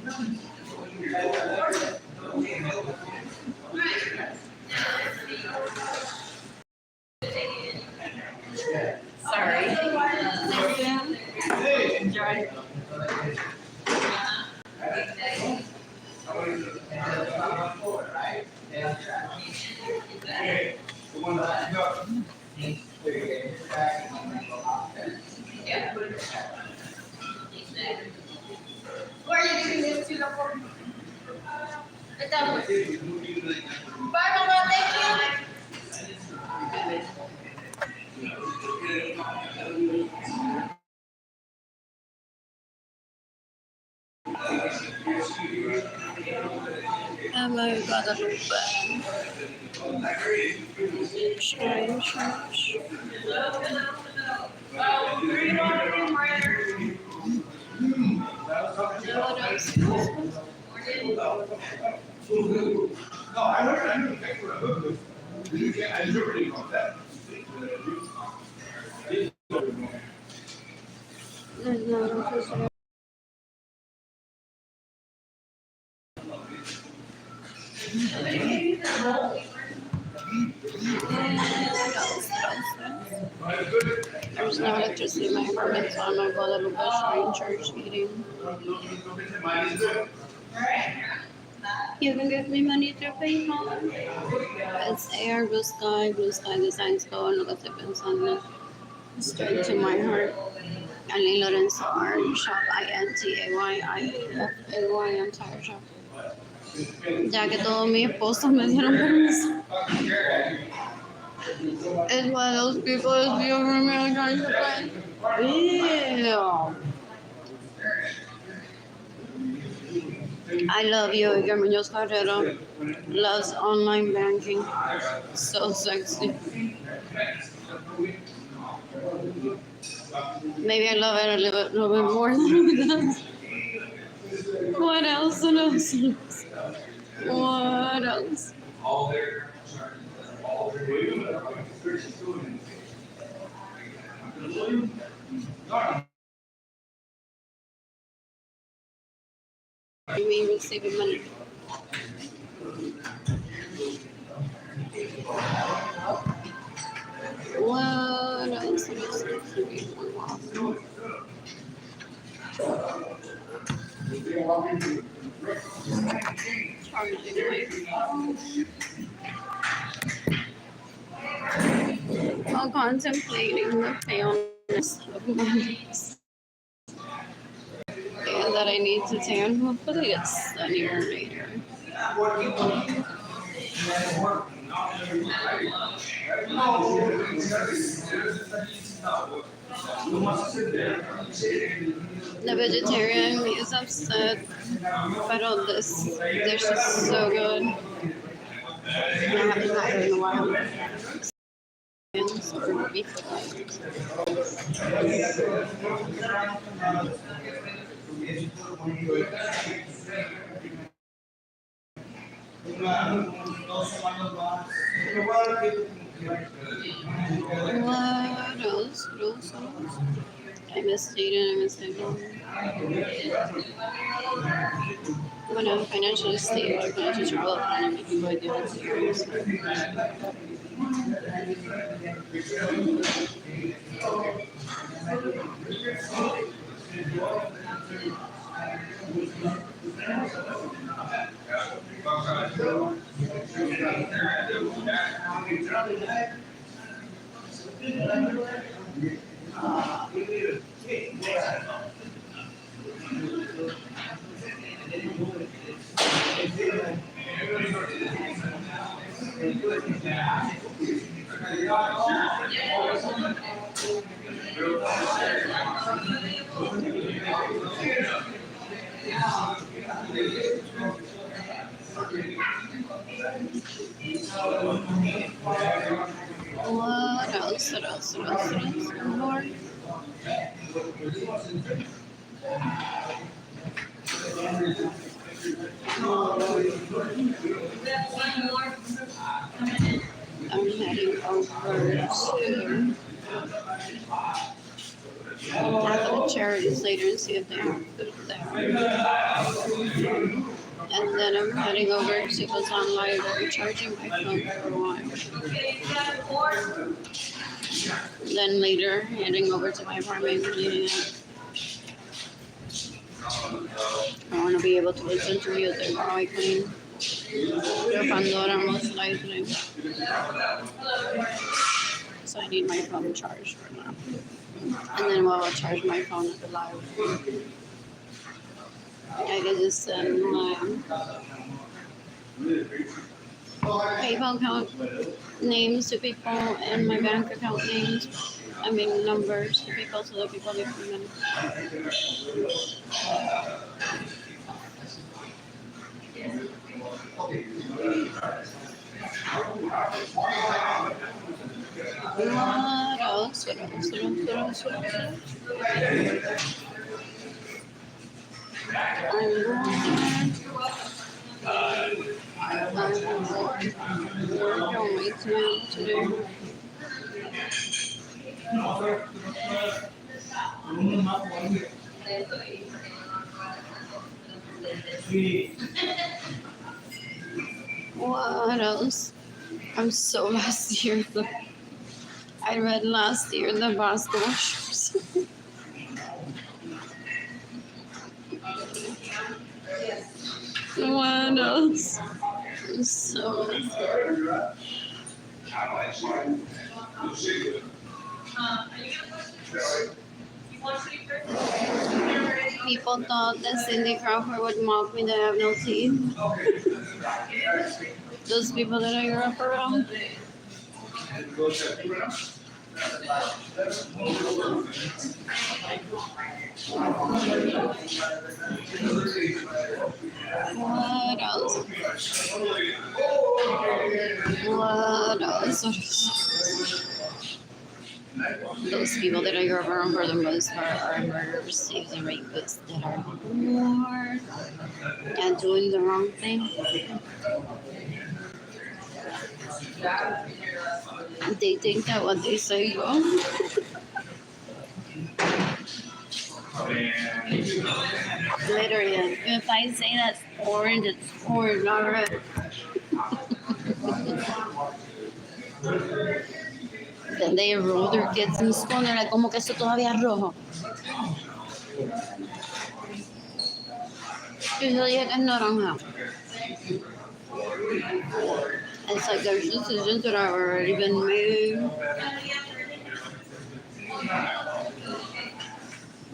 Sorry. Enjoy. Where are you doing this to the phone? Bye, Mama. Thank you. Emma Guadalupe. Strange. No, I know. I literally know that. There's no electricity in my apartment, so I'm at Guadalupe Shrine Church eating. You can give me money through PayPal. It's AR Blue Sky Designs Co. En lo que estoy pensando. Straight to my heart. Arlene Lorenzo Art Shop INTAYIFAY Entire Shop. Ya que todos mis esposos me dieron permiso. It's one of those people that's over me all trying to play. Ew. I love you, Igor Munoz Carrero. Loves online banking. So sexy. Maybe I love it a little bit more than he does. What else? What else? You mean receiving money? What else? Charging my phone. While contemplating the paleness of my face. And that I need to tan. Hopefully it's sunnier later. The vegetarian is upset, but this dish is so good. I haven't had it in a while. Or beef What else? I miss Jaden. When I'm financially stable, financially trouble, I'm making my deal serious. What else? More? I'm heading over to Catholic charities later and see if they have food there. And then I'm heading over to Bazaar Library, charging my phone for a while. Then later, heading over to my apartment, cleaning up. I want to be able to listen to music while I clean. Your Pandora most likely. So I need my phone charged for now. And then while I charge my phone at the library, I can just send my PayPal account names to people and my bank account names. I mean numbers to people so that people can come in. What else? What else? What else? What else? What else? I'm working on my exam today. What else? I'm so last year. I read last year the basketball shoes. What else? So people thought that Cindy Crawford would mock me that I have no teeth. Those people that I grew up around. What else? What else? Those people that I grew up around for the most part are murderers, thieves, and rapists that are poor and doing the wrong thing. They think that what they say goes. Literally, if I say that's orange, it's orange, not red. Then they enroll their kids in school and they're like, como que eso todavía es rojo. Y yo dije que es naranja. It's like there's decisions that have already been made.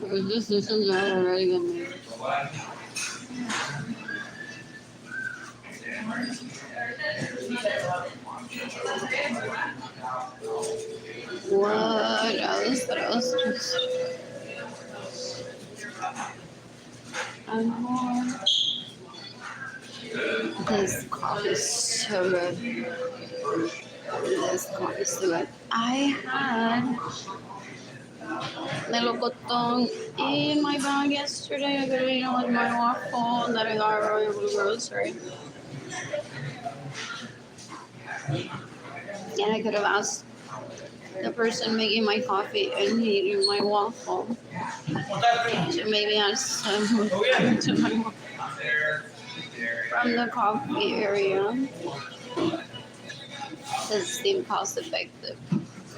There's decisions that have already been made. What else? What else? This coffee is so good. This coffee is so good. I had melocotón in my bag yesterday. I got it on my waffle that I got from the grocery. And I could have asked the person making my coffee and eating my waffle to maybe add some to my waffle from the coffee area. Doesn't seem cost effective.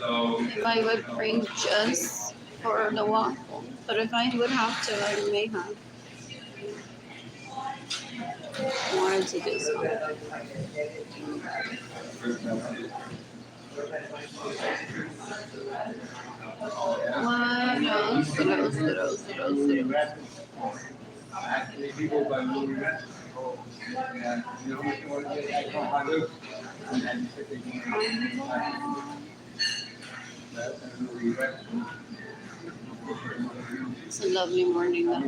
If I would bring just for the waffle, but if I would have to, I may have. Wanted to do so. What else? What else? What else? What else? What else? Actually, people by moving that. And you know, if you want to get that my loop, and then it's a lovely morning though.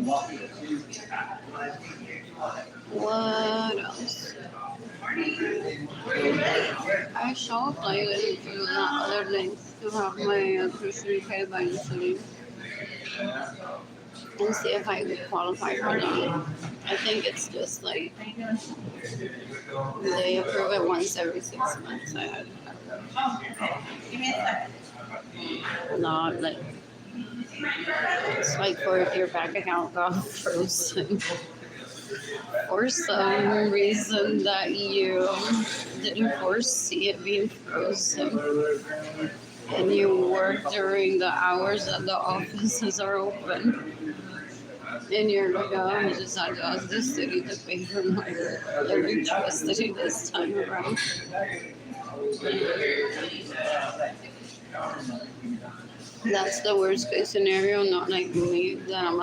What else? I shall play with you other things to have my grocery paid by the city and see if I could qualify for them. I think it's just like they approve it once every 6 months. Not like It's like for if your bank account got frozen for some reason that you didn't foresee it being frozen, and you work during the hours that the offices are open. And you're like, oh, I just had to ask the city to pay for my electricity this time around. That's the worst case scenario, not like me, that I'm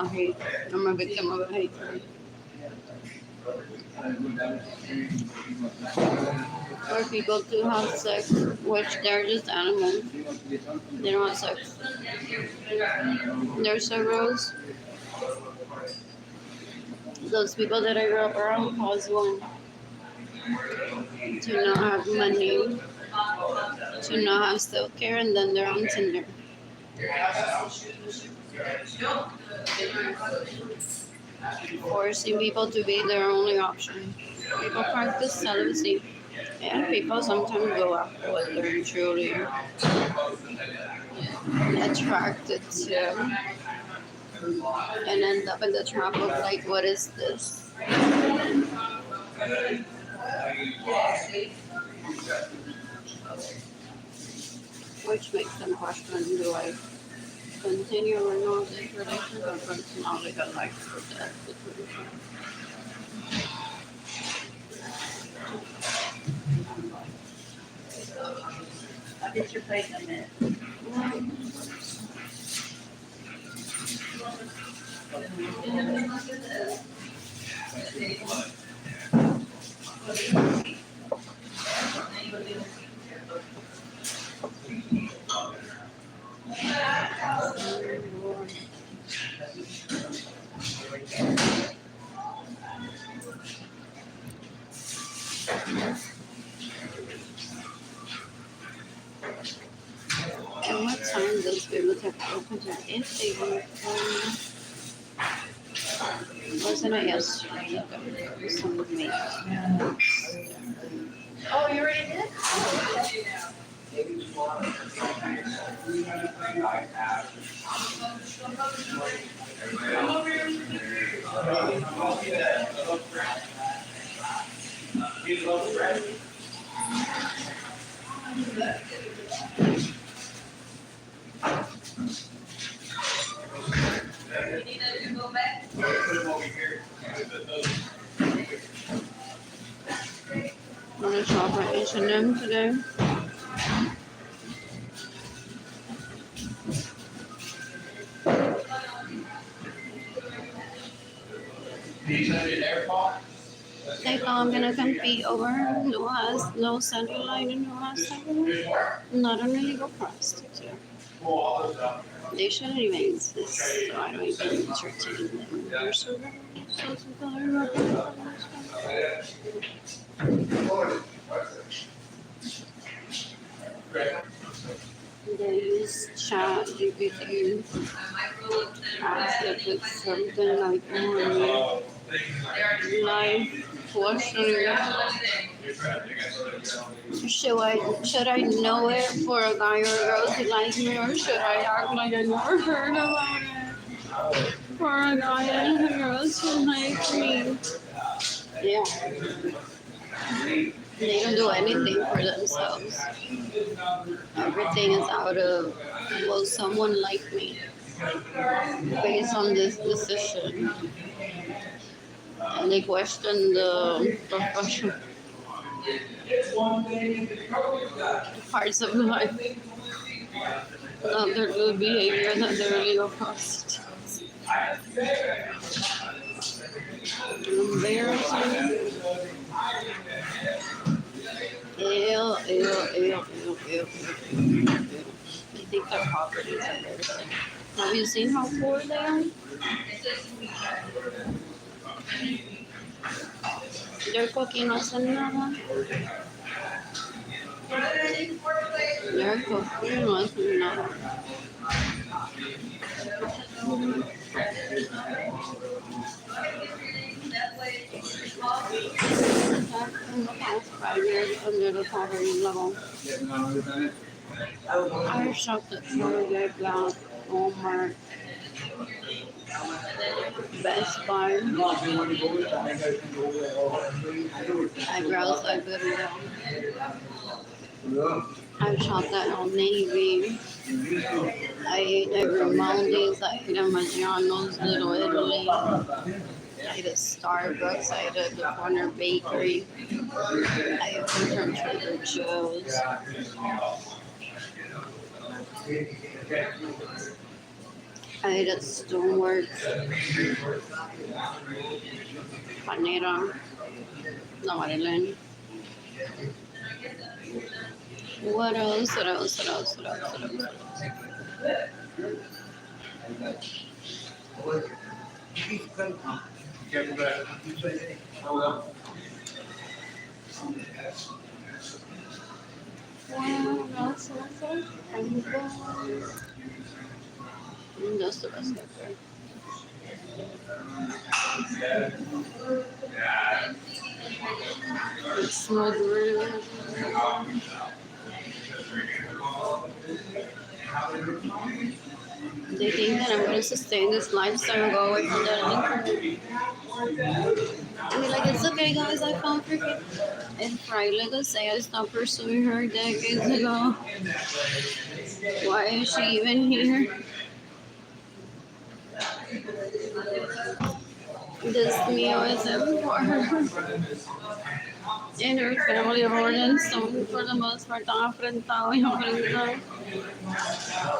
a victim of a hate crime. For people to have sex, which they're just animals, they don't have sex. There's several. Those people that I grew up around cause one to not have money, to not have self care, and then they're on Tinder. Forcing people to be their only option. People practice celibacy, and people sometimes go after what they're truly attracted to, and end up in the trap of like, what is this? Which makes them question, do I continue or not this relationship, or personally I like for that situation? I'll get your plate in a minute. And what time does bibliothèque open to? If they were wasn't it yesterday? There was some meat. Oh, you already did? I'm gonna shop at H&M today. They thought I'm gonna compete over who has no cellulite and who has cellulite. Not an illegal prostitute. They shouldn't even exist, so I don't even entertain them. They're so they use chat GPT as if it's something like more life questioning. Should I know it for a guy or a girl to like me, or should I act like I never heard about it for a guy and a girl to like me? Yeah. They don't do anything for themselves. Everything is out of, will someone like me based on this decision? And they question the professional parts of life, not their good behavior, that they're illegal prostitutes. Embarrassing. Ew. I think their poverty is embarrassing. Have you seen how poor they are? Their cooking no hacen nada. Their cooking no hacen nada. In the past 5 years, under the poverty level, I shopped at Target, Walmart, Best Buy. I browsed a good one. I shopped at Old Navy. I ate at Grimaldi's. I ate at Maggiano's, Little Italy. I ate at Starbucks. I ate at the Corner Bakery. I ate food from Trader Joe's. I ate at Stoneworks. Panera. No, Maryland. What else? What else? What else? What else? What else? That's the best ever. It smelled really good. They think that I'm going to sustain this lifestyle and go away from that liquor. I mean, like, it's okay, guys. I found freaking. If Riley say I stopped pursuing her decades ago, why is she even here? This meal is important. And her family of origin, so for the most part, están afrentados y enfrentados.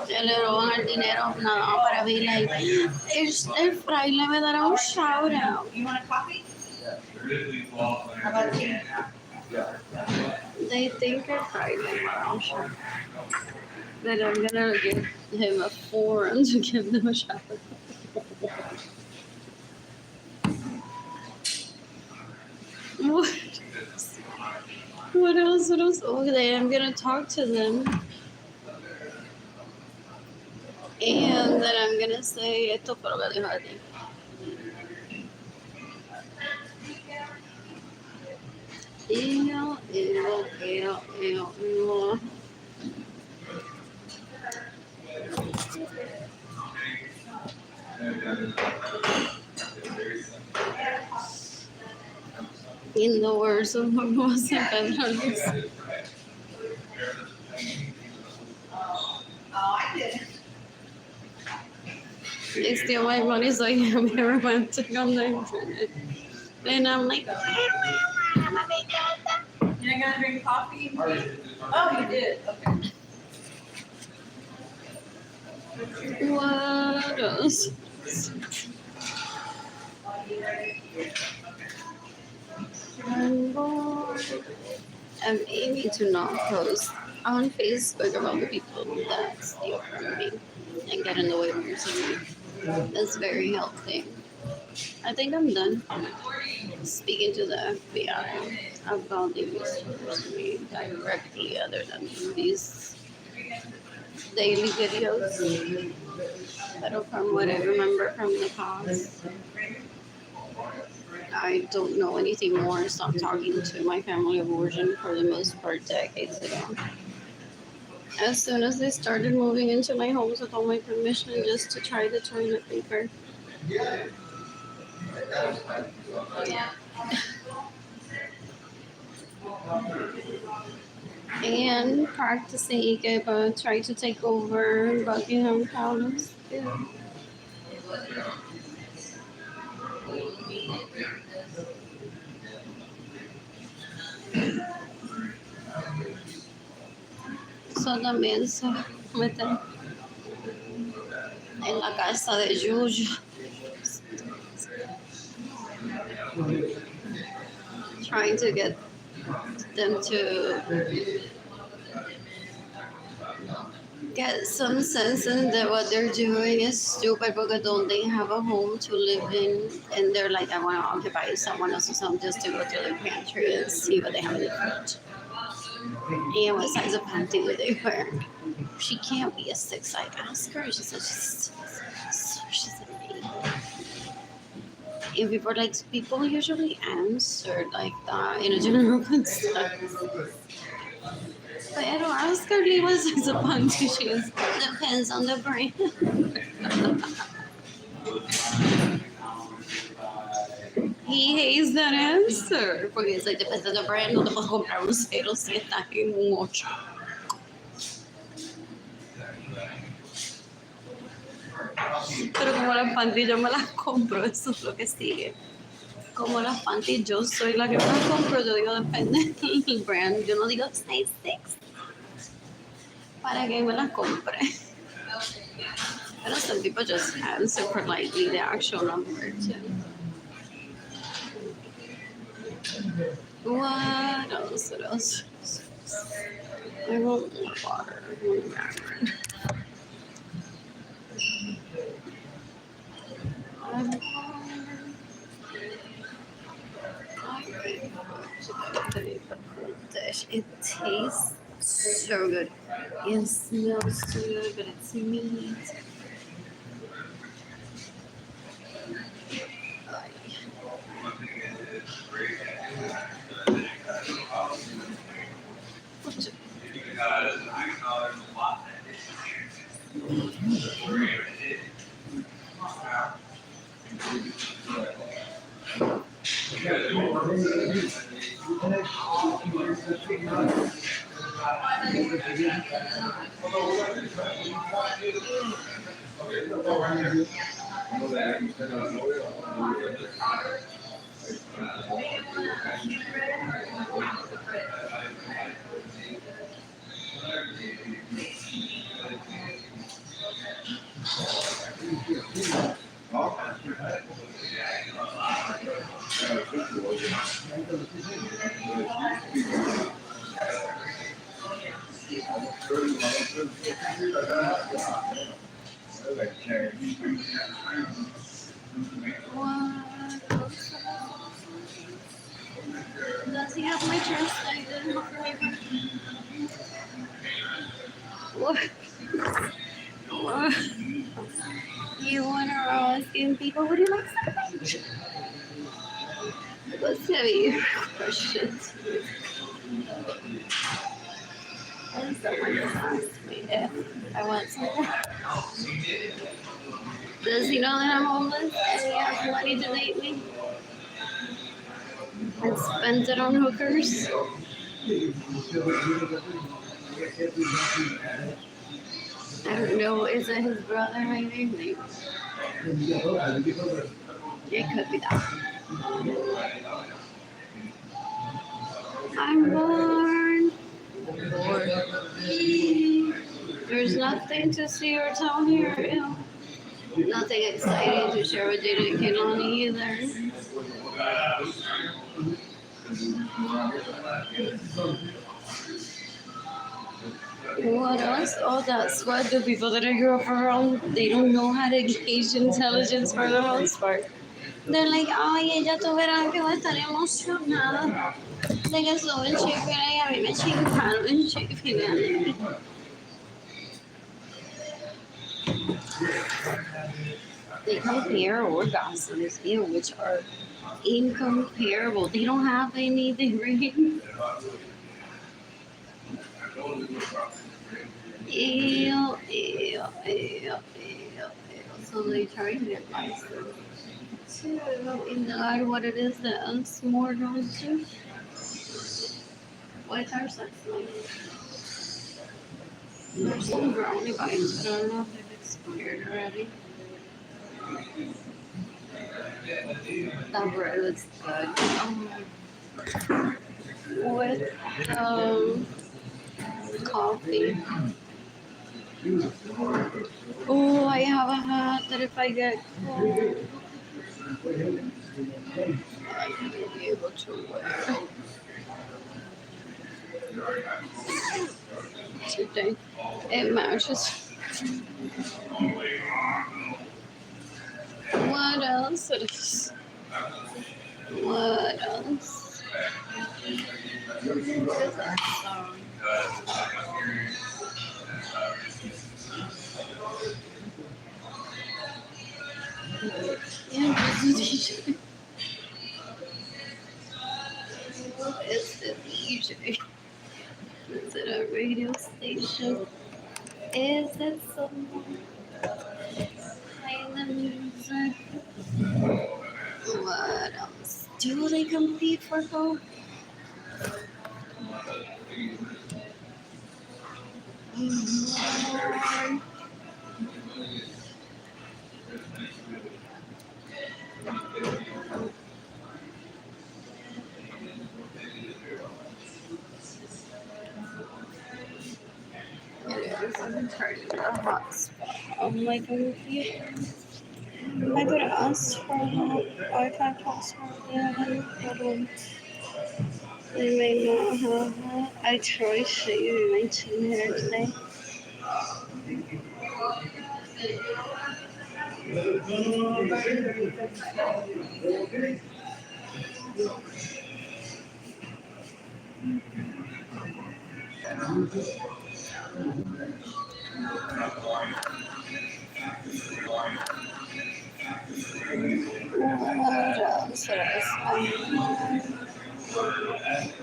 Ya le roban el dinero nada más para be like, el fraile me dará un shout out. You want a coffee? How about tea? They think el fraile me dará un shout out. That I'm gonna give him a forum to give them a shout out. What? What else? What else? Okay, I'm gonna talk to them. And then I'm gonna say, esto fue lo que dijo a ti. Ew. In the words of Jose Pedro Luis. Oh, I didn't. They steal my money so I can be romantic on the internet. And I'm like, You're not gonna drink coffee? Oh, you did. Okay. what else? I'm bored. I'm aiming to not post on Facebook about the people that steal from me and get in the way of your me. That's very healthy. I think I'm done speaking to the FBI about the research to me directly other than these daily videos. But from what I remember from the past, I don't know anything more. Stopped talking to my family of origin for the most part decades ago. As soon as they started moving into my homes with all my permission just to try the toilet paper. And practicing Ikeba tried to take over Buckingham Palace. Yeah. So también se meten en la casa de Yuyu. Trying to get them to get some sense in that what they're doing is stupid because don't they have a home to live in and they're like, I want to occupy someone else's home just to go to their pantry and see what they have in the fridge. And what size of panty do they wear? She can't be a 6. I asked her. She said she's an 8. And people usually answer like that in a general context. Pero ask her what size of panty she is. depends on the brand. He hates that answer. Porque es like, depende on the brand. No te puedo comprar un 0 si estás en un 8. Pero como las panties yo me las compro, eso es lo que sigue. Como las panties yo soy la que me las compro, yo digo depende del brand. Yo no digo size 6 para que me las compre. Pero some people just answer politely the actual number too. What else? What else? I want more water. It tastes so good. It smells so good, but it's meat. Does he have my translated? What? What? You want to asking people, would you like something? Let's have your questions. And someone just asked me if I want something. Does he know that I'm homeless and he has money to date me? And spends it on hookers? I don't know, is it his brother maybe? Maybe. It could be that. I'm bored. There's nothing to see or tell here. Ew. Nothing exciting to share with Jada and Kehlani either. What else? Oh, that's what the people that I grew up around, they don't know how to gauge intelligence for the most part. They're like, ay, ella tú verás que va a estar emocionada de que sube en Chick-fil-A y a mí me chingaron en Chick-fil-A. They compare orgasms here, which are incomparable. They don't have anything, right? Ew, ew, ew, ew, ew. So they try to get license to indicate what it is that us more don't do. What's our sex life? There's some brownie bites, but I don't know if they've expired already. That bread looks good. With coffee. Oh, I have a hat that if I get cold, I can be able to wear today. It matches. What else? What else? Yeah, DJ. It's the DJ. Is it a radio station? Is it get some play the music. What else? Do they compete for gold? Lord. I'm turning the hotspot on my computer. I could ask for help. I can't password it. They may not have it. I tried shaving my chin hair today. What else? What else?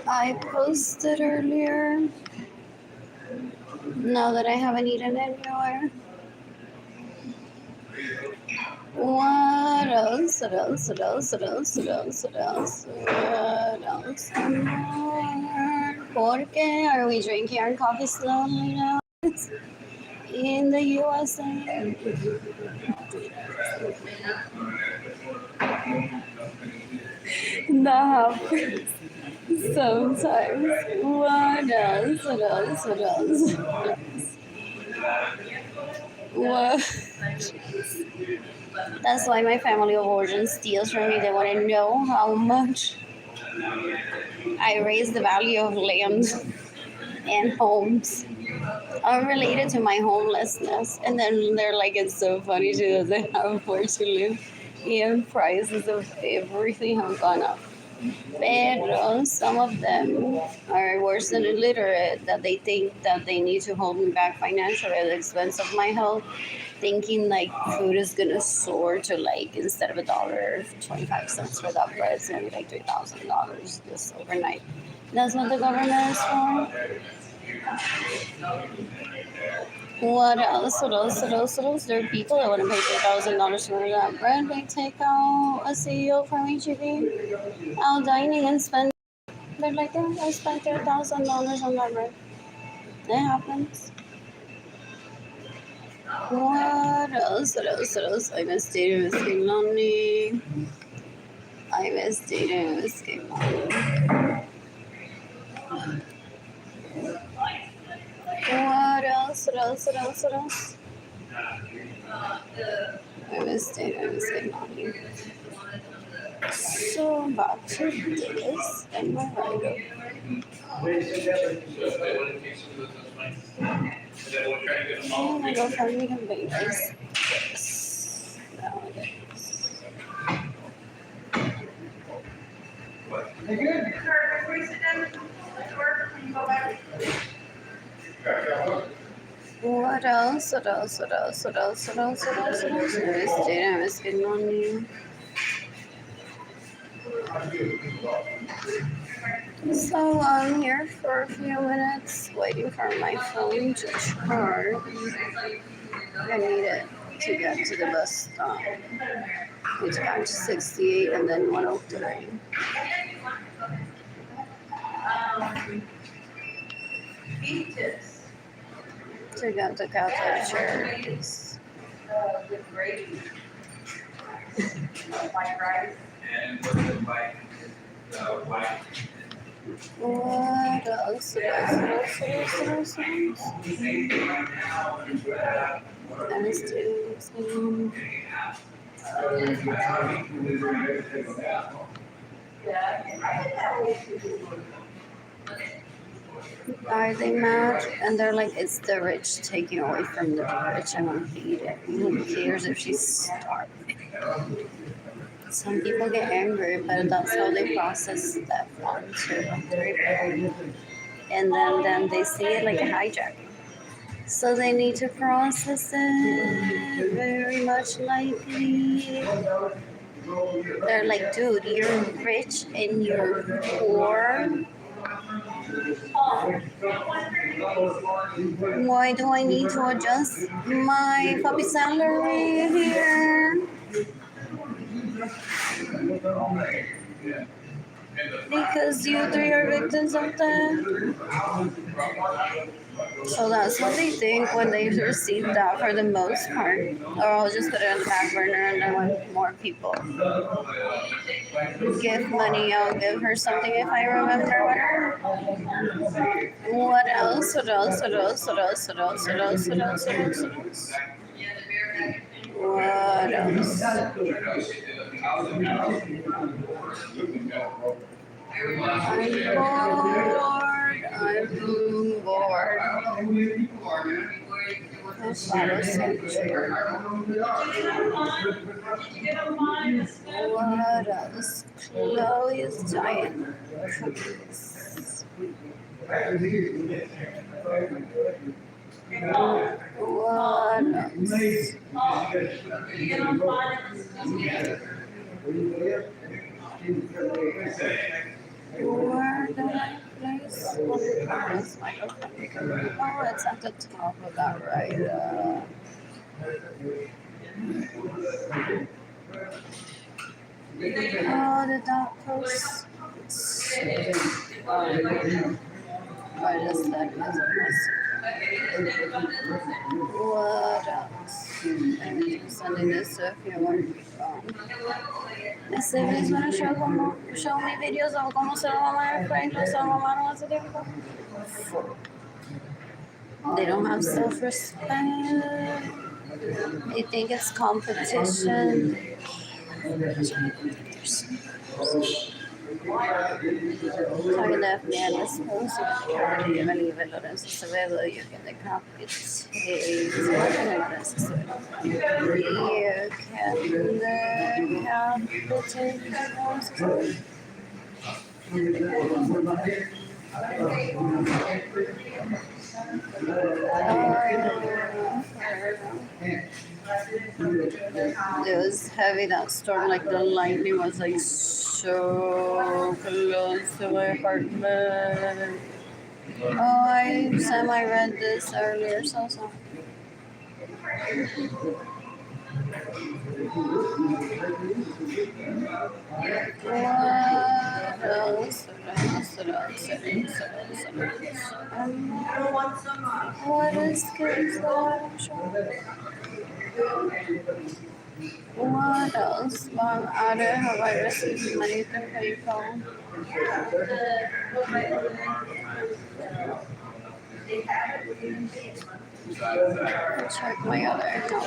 I posted earlier. Now that I haven't eaten anywhere. What else? What else? What else? What else? What else? What else? What else? ¿Por qué are we drinking our coffee slowly now? In the USA. That happens sometimes. What else? What else? What else? What? That's why my family of origin steals from me. They want to know how much I raise the value of land and homes. I'm related to my homelessness. And then they're like, it's so funny she doesn't have where to live. And prices of everything have gone up. Pero some of them are worse than illiterate, that they think that they need to hold me back financially at the expense of my health, thinking like food is gonna soar to like, instead of $1.25 for that bread, it's gonna be like $3,000 just overnight. That's what the government is for. What else? What else? What else? What else? There are people that want to pay $3,000 for that bread. They take out a CEO from HEB out dining and spend. They're like, yeah, I spent $3,000 on that bread. It happens. What else? What else? What else? I miss dating with Lonely. I miss dating with Lonely. What else? What else? What else? What else? I miss dating Lonely. So back to this and my writer. Oh my god, how do we can make this? Nowadays. What else? What else? What else? What else? What else? What else? What else? I miss getting on you. So I'm here for a few minutes waiting for my phone to charge. I need it to get to the bus stop. It's back to 68 and then 103. To get to Catholic Church. What else? What else? I was doing Are they mad? And they're like, it's the rich taking away from the rich. I want to eat it. Who cares if she's starving? Some people get angry, but that's how they process step 1, 2, and 3. And then they see it like a hijacking. So they need to process it very much likely. They're like, dude, you're rich and you're poor. Why do I need to adjust my puppy salary here? Because you three are victims of that. So that's what they think when they receive that for the most part. Or I'll just put it on the back burner and then when more people give money, I'll give her something if I remember what. What else? What else? What else? What else? What else? What else? What else? What else? What else? What else? I'm bored. What else? Chloe's giant cookies. What else? Where did I place this microphone? Oh, it's at the top of that right. Oh, did that post? I just said what else? I'm sending this to a few more people. Este vez van a show me videos of cómo se lo mamaron Frank, se lo mamaron hace tiempo. They don't have self-respect. They think it's competition. Talking to me and this post of Arlene Lorenzo Acevedo, you can decapitate. Arlene Lorenzo Acevedo. You can decapitate. It was heavy, that storm, like the lightning was like so close to my apartment. Oh, I semi-read this earlier, so. What else? What is good? What else? Mom, Ada, have I received money through PayPal? I'll check my other account.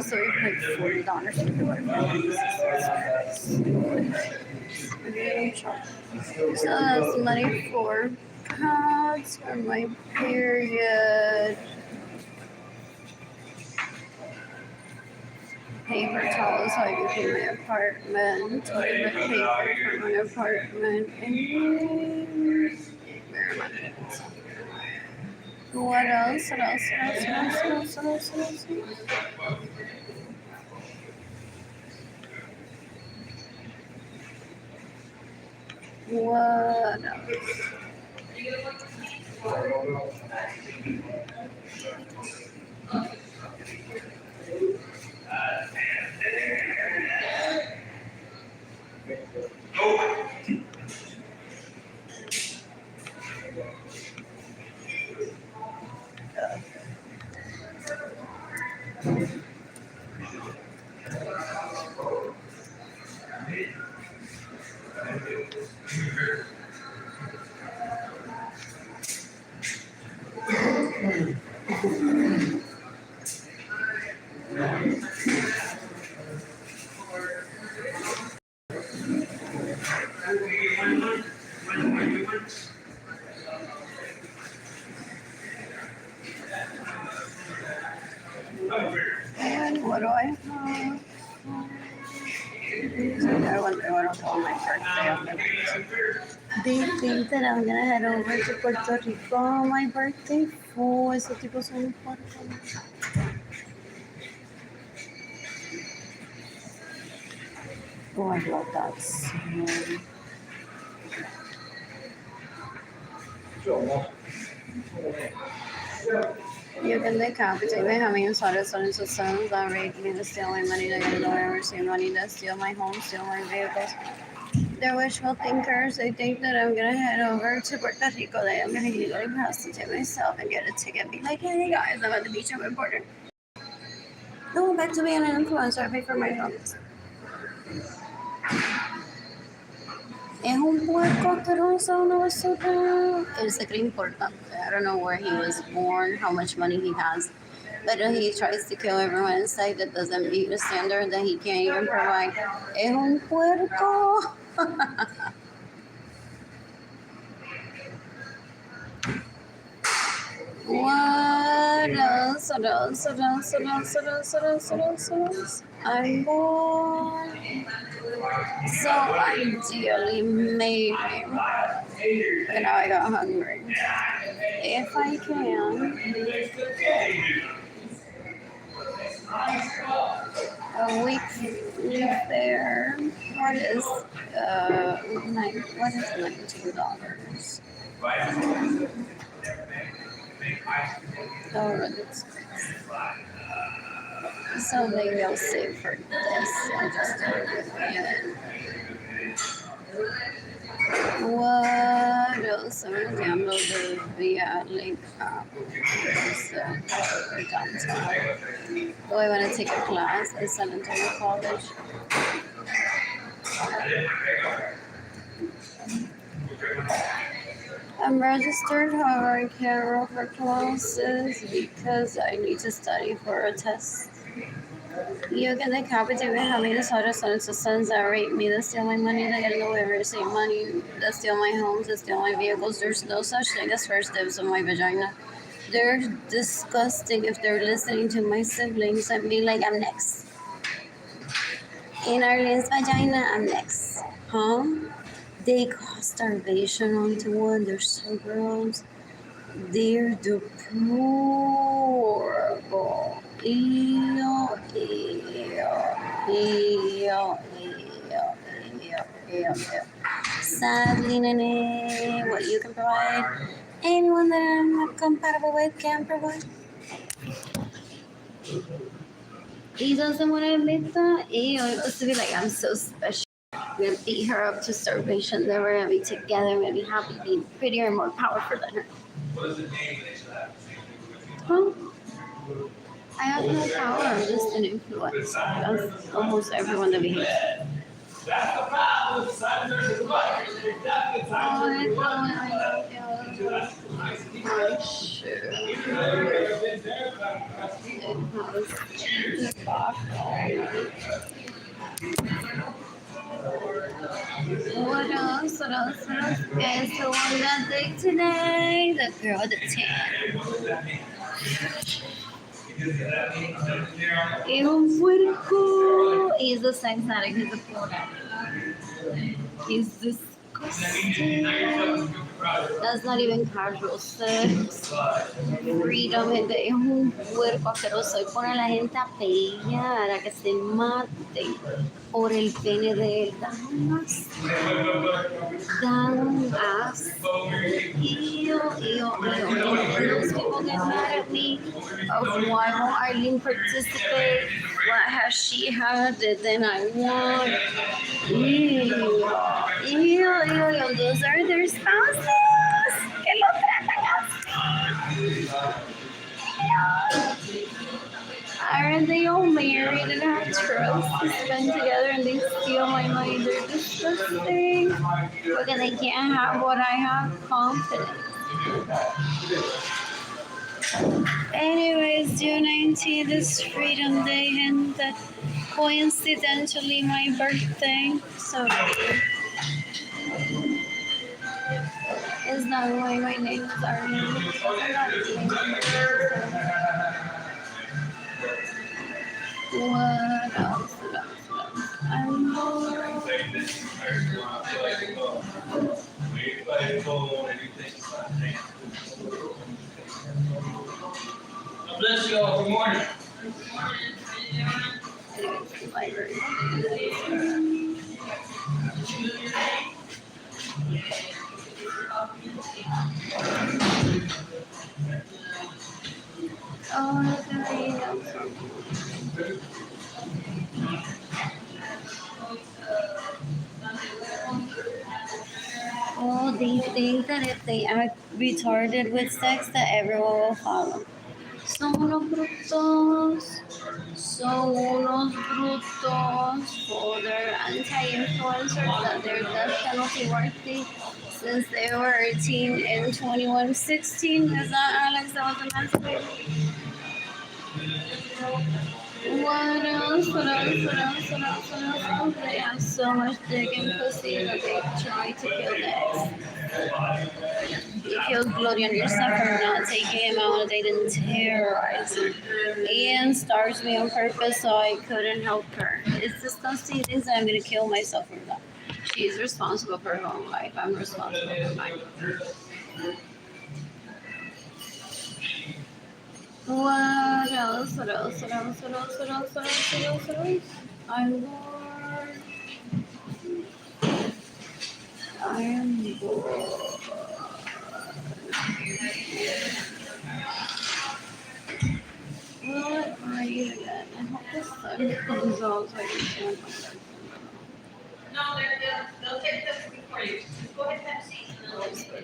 So we paid $40 for the So that's money for pads for my period. Paper towels so I can clean my apartment. Toilet paper for my apartment. And where am I? What else? What else? What else? What else? And what do I have? I wonder what I'll do on my birthday. They think that I'm gonna head over to Puerto Rico on my birthday. Oh, esos tipos son fuertes. Oh, I love that song. You can decapitate me, having started selling systems that rape me to steal my money, to get lawyer, receive money, to steal my home, steal my vehicles. They're wishful thinkers. They think that I'm gonna head over to Puerto Rico, that I'm gonna illegally prostitute myself and get a ticket, be like, hey guys, I'm at the beach, I'm important. No, back to being an influencer, I pay for my films. Es un puerco asqueroso, no es so bad. Él se cree importante. I don't know where he was born, how much money he has. But he tries to kill everyone inside that doesn't meet the standard that he can't even provide. Es un puerco. What else? What else? What else? What else? What else? What else? What else? What else? I'm born. So ideally maybe. But now I got hungry. If I can, a week live there. What is what is $19? Oh, that's so maybe I'll save for this. I just don't. What else? I'm gonna download the link downtown. Oh, I want to take a class at San Antonio College. I'm registered, however, I can't roll for classes because I need to study for a test. You can decapitate me, having this other sons that rape me, that steal my money, that get no way receive money, that steal my homes, that steal my vehicles. There's no such thing as first dibs on my vagina. They're disgusting if they're listening to my siblings and be like, I'm next. In Arlene's vagina, I'm next. Huh? They cause starvation onto one. They're so gross. They're deplorable. Ew. Sadly, Nene, what you can provide, anyone that I'm not compatible with can provide. He doesn't want to admit that. Ew, it was to be like, I'm so special. I'm gonna beat her up to starvation. Then we're gonna be together. I'm gonna be happy, being prettier and more powerful than her. What is the name Huh? I have no power. I'm just an influence. That's almost everyone that behaves. What else? What else? What else? Guys, who won that day today? The girl with the tan. Es un puerco. He's the sex addict. He's a product. He's disgusting. That's not even casual sex. Freedom. Es un puerco asqueroso. Y pone a la gente a pelear, a que se maten por el pene de él. Dan un asco. Those people get mad at me of why won't Arlene participate? What has she had that then I want? Ew. Those are their spouses. Que lo tratan así. Aren't they all married and have trusts to spend together and they steal my money? They're disgusting. Because they can't have what I have, confidence. Anyways, June 19th is Freedom Day, and coincidentally my birthday. So is that why my name is Arlene? Because I'm not named what else? What else? What else? I'm Bless you all. Good morning. oh, look at me. Oh, they think that if they act retarded with sex, that everyone will follow. Son unos brutos. So unos brutos for their anti-influencers that their death penalty worthy since they were 18 and 21, 16. Is that Alex that was emancipated? What else? What else? What else? What else? What else? They have so much dick and pussy that they try to kill the ex. He killed Gloria Nirsa for not taking him out. They didn't terrorize him. Ian starved me on purpose so I couldn't help her. It's disgusting. He thinks that I'm gonna kill myself for that. She's responsible for her own life. I'm responsible for mine. What else? What else? What else? What else? What else? What else? What else? What else? I'm bored. I am bored. What are you again? I hope this sun comes out so I can see my friends. No, they'll take this for you. Just go ahead and have a seat and then let's go.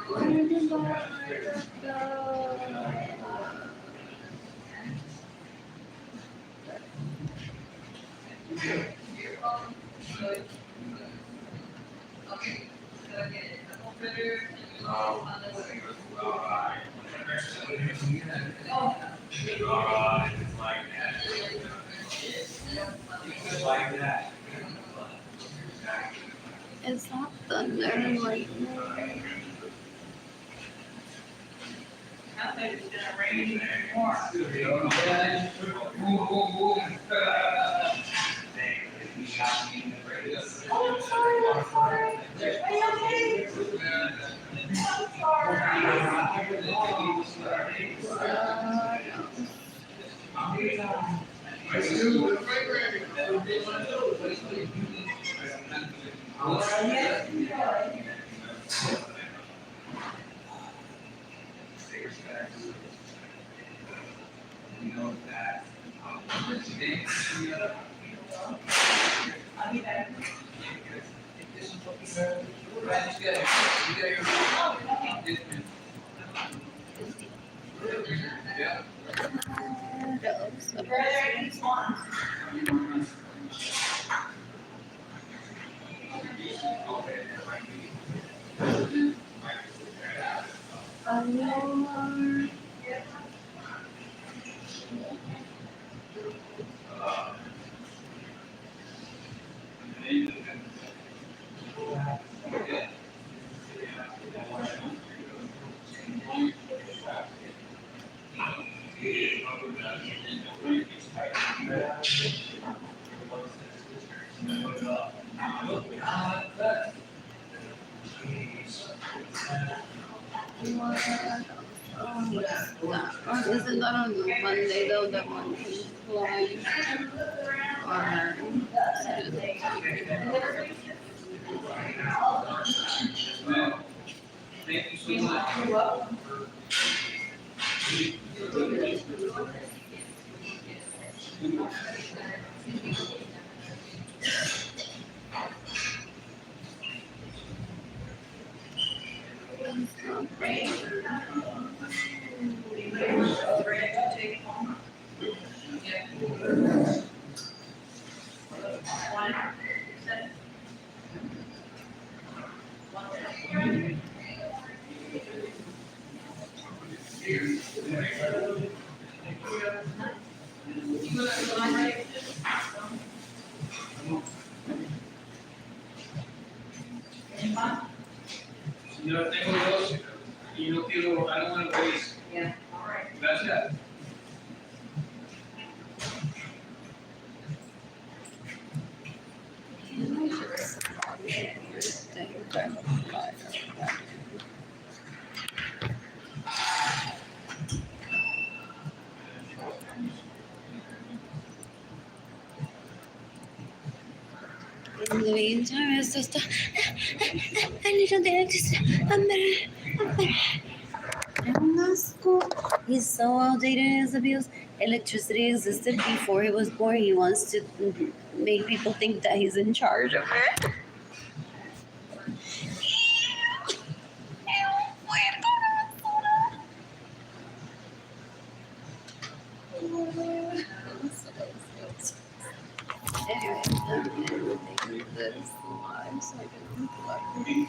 Where did I go? It's not thunder and lightning. I think it's gonna rain more. Oh, I'm sorry, I'm sorry. Are you okay? I'll be back. Isn't that on Monday though? That one line Thank you so much. You're welcome. Yo tengo dos y no quiero algo en el país. Gracias. In the meantime, it's just a little bit just He's so outdated in his abuse. Electricity existed before he was born. He wants to make people think that he's in charge of it. Anyway, I'm ending this live so I can unplug.